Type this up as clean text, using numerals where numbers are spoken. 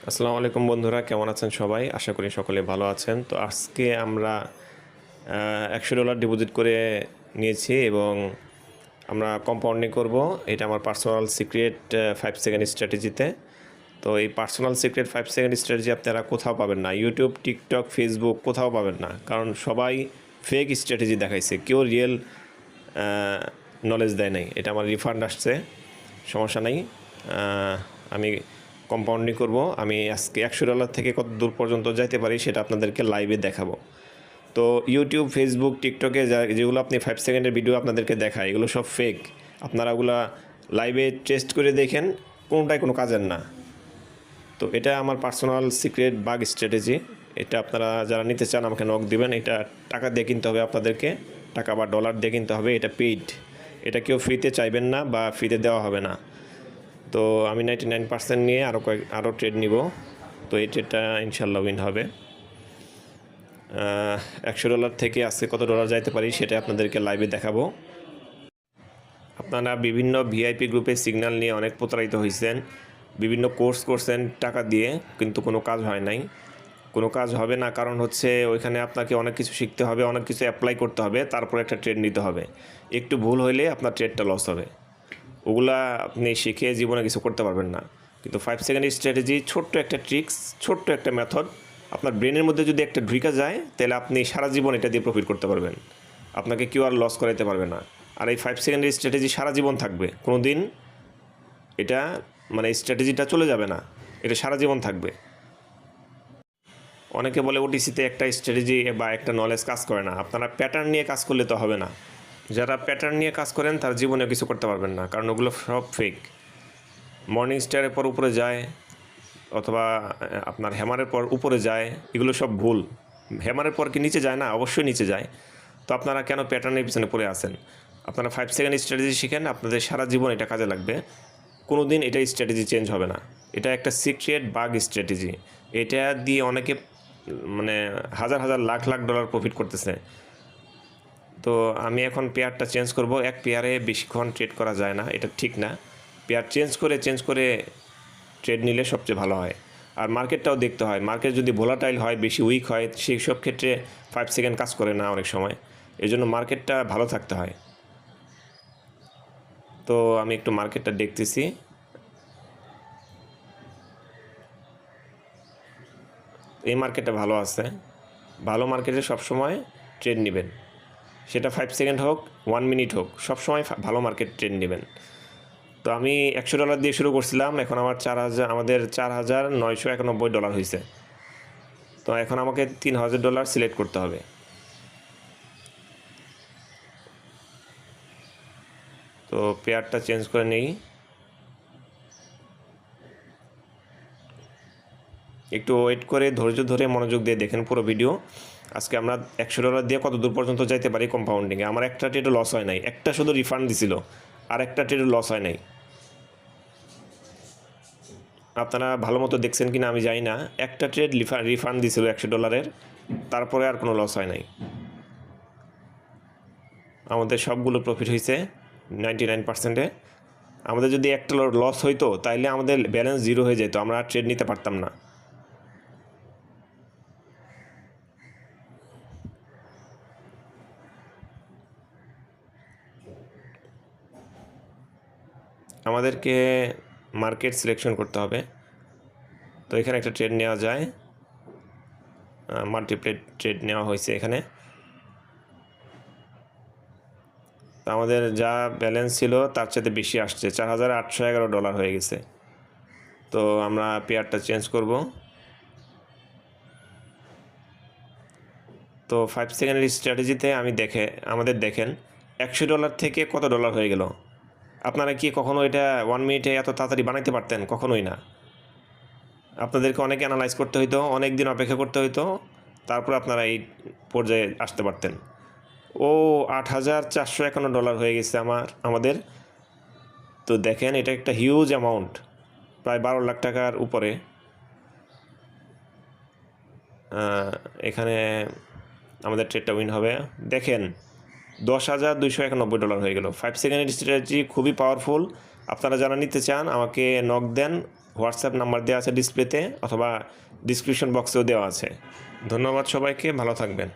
আসসালামু আলাইকুম বন্ধুরা, কেমন আছেন সবাই? আশা করি সকলে ভালো আছেন। তো আজকে আমরা $100 ডিপোজিট করে নিয়েছি এবং আমরা কম্পাউন্ডিং করব। এটা আমার পার্সোনাল সিক্রেট 5 সেকেন্ড স্ট্র্যাটেজিতে। তো এই পার্সোনাল সিক্রেট 5 সেকেন্ড স্ট্র্যাটেজি আপনারা কোথাও পাবেন না। ইউটিউব, টিকটক, ফেসবুক কোথাও পাবেন না, কারণ সবাই ফেক স্ট্র্যাটেজি দেখাইছে, কেউ রিয়েল নলেজ দেয় নাই। এটা আমার রিফান্ড আসছে, সমস্যা নাই। আমি কম্পাউন্ডিং করব। আমি আজকে $100 থেকে কত দূর পর্যন্ত যাইতে পারি সেটা আপনাদেরকে লাইভে দেখাবো। তো ইউটিউব, ফেসবুক, টিকটকে যেগুলো আপনি 5 সেকেন্ডের ভিডিও আপনাদেরকে দেখায়, এগুলো সব ফেক। আপনারা ওগুলা লাইভে টেস্ট করে দেখেন, কোনোটাই কোনো কাজের না। তো এটা আমার পার্সোনাল সিক্রেট বাগ স্ট্র্যাটেজি। এটা আপনারা যারা নিতে চান আমাকে নক দিবেন। এটা টাকা দিয়ে কিনতে হবে আপনাদেরকে, টাকা বা ডলার দিয়ে কিনতে হবে। এটা পেইড, এটা কেউ ফ্রিতে চাইবেন না বা ফ্রিতে দেওয়া হবে না। তো আমি 99% নিয়ে আরও ট্রেড নিব। তো এই ট্রেডটা ইনশাল্লাহ উইন হবে। $100 থেকে আজকে কত ডলার যাইতে পারি সেটা আপনাদেরকে লাইভে দেখাবো। আপনারা বিভিন্ন ভিআইপি গ্রুপে সিগন্যাল নিয়ে অনেক প্রতারিত হয়েছেন, বিভিন্ন কোর্স করছেন টাকা দিয়ে, কিন্তু কোনো কাজ হয় নাই। কোনো কাজ হবে না, কারণ হচ্ছে ওইখানে আপনাকে অনেক কিছু শিখতে হবে, অনেক কিছু অ্যাপ্লাই করতে হবে, তারপর একটা ট্রেড নিতে হবে। একটু ভুল হইলে আপনার ট্রেডটা লস হবে। ওগুলা আপনি শিখে জীবনে কিছু করতে পারবেন না। কিন্তু 5 সেকেন্ড স্ট্র্যাটেজি ছোট্ট একটা ট্রিক্স, ছোট্ট একটা মেথড, আপনার ব্রেনের মধ্যে যদি একটা ঢুকে যায় তাহলে আপনি সারা জীবন এটা দিয়ে প্রফিট করতে পারবেন। আপনাকে কেউ আর লস করাইতে পারবে না। আর এই 5 সেকেন্ডের স্ট্র্যাটেজি সারা জীবন থাকবে, কোনো দিন এটা মানে স্ট্র্যাটেজিটা চলে যাবে না, এটা সারা জীবন থাকবে। অনেকে বলে ওটিসিতে একটা স্ট্র্যাটেজি বা একটা নলেজ কাজ করে না। আপনারা প্যাটার্ন নিয়ে কাজ করলে তো হবে না। যারা প্যাটার্ন নিয়ে কাজ করেন তার জীবনে কিছু করতে পারবেন না, কারণ ওগুলো সব ফেক। মর্নিং স্টারের পর উপরে যায়, অথবা আপনার হ্যামারের পর উপরে যায়, এগুলো সব ভুল। হ্যামারের পর কি নিচে যায় না? অবশ্যই নিচে যায়। তো আপনারা কেন প্যাটার্নের পিছনে পড়ে আছেন? আপনারা 5 সেকেন্ড স্ট্র্যাটেজি শিখেন, আপনাদের সারা জীবন এটা কাজে লাগবে। কোনো দিন এটা স্ট্র্যাটেজি চেঞ্জ হবে না। এটা একটা সিক্রেট বাগ স্ট্র্যাটেজি। এটা দিয়ে অনেকে মানে হাজার হাজার লাখ লাখ ডলার প্রফিট করতেছে। তো আমি এখন পেয়ারটা চেঞ্জ করব। এক পেয়ারে বেশিক্ষণ ট্রেড করা যায় না, এটা ঠিক না। পেয়ার চেঞ্জ করে ট্রেড নিলে সবচেয়ে ভালো হয়। আর মার্কেটটাও দেখতে হয়। মার্কেট যদি ভোলাটাইল হয়, বেশি উইক হয়, সেই সব ক্ষেত্রে 5 সেকেন্ড কাজ করে না অনেক সময়। এই জন্য মার্কেটটা ভালো থাকতে হয়। তো আমি একটু মার্কেটটা দেখতেছি। এই মার্কেটটা ভালো আছে। ভালো মার্কেটে সবসময় ট্রেড নেবেন, সেটা 5 সেকেন্ড হোক, 1 মিনিট হোক, সবসময় ভালো মার্কেট ট্রেড নেবেন। তো আমি $100 দিয়ে শুরু করছিলাম, এখন আমাদের $4,991 হয়েছে। তো এখন আমাকে $3,000 সিলেক্ট করতে হবে। তো পেয়ারটা চেঞ্জ করে নেই। একটু ওয়েট করে ধৈর্য ধরে মনোযোগ দিয়ে দেখেন পুরো ভিডিও। আজকে আমরা $100 দিয়ে কত দূর পর্যন্ত যাইতে পারি কম্পাউন্ডিংয়ে। আমার একটা ট্রেডও লস হয় নাই, একটা শুধু রিফান্ড দিছিল, আর একটা ট্রেডও লস হয় নাই। আপনারা ভালো মতো দেখছেন কিনা আমি জানি না। একটা ট্রেড রিফান্ড দিছিল $100, তারপরে আর কোনো লস হয় নাই। আমাদের সবগুলো প্রফিট হয়েছে 99%-এ। আমাদের যদি একটা লস হইতো তাইলে আমাদের ব্যালেন্স জিরো হয়ে যেত, আমরা আর ট্রেড নিতে পারতাম না। আমাদেরকে মার্কেট সিলেকশন করতে হবে। তো এখানে একটা ট্রেড নেওয়া যায়, মাল্টিপ্লেট ট্রেড নেওয়া হয়েছে এখানে। তো আমাদের যা ব্যালেন্স ছিল তার চাইতে বেশি আসছে, $4,811 হয়ে গেছে। তো আমরা পেয়ারটা চেঞ্জ করব। তো 5 সেকেন্ডের স্ট্র্যাটেজিতে আমাদের দেখেন $100 থেকে কত ডলার হয়ে গেল। আপনারা কি কখনো এটা 1 মিনিটে এত তাড়াতাড়ি বানাইতে পারতেন? কখনোই না। আপনাদেরকে অনেক অ্যানালাইজ করতে হইতো, অনেক দিন অপেক্ষা করতে হইতো, তারপর আপনারা এই পর্যায়ে আসতে পারতেন। ও $8,451 হয়ে গেছে আমাদের। তো দেখেন এটা একটা হিউজ অ্যামাউন্ট, প্রায় 12 লাখ টাকার উপরে। এখানে আমাদের ট্রেডটা উইন হবে। দেখেন $10,291 হয়ে গেল। 5 সেকেন্ডের স্ট্র্যাটেজি খুবই পাওয়ারফুল। আপনারা যারা নিতে চান আমাকে নক দেন, হোয়াটসঅ্যাপ নাম্বার দেওয়া আছে ডিসপ্লেতে, অথবা ডিসক্রিপশন বক্সেও দেওয়া আছে। ধন্যবাদ সবাইকে, ভালো থাকবেন।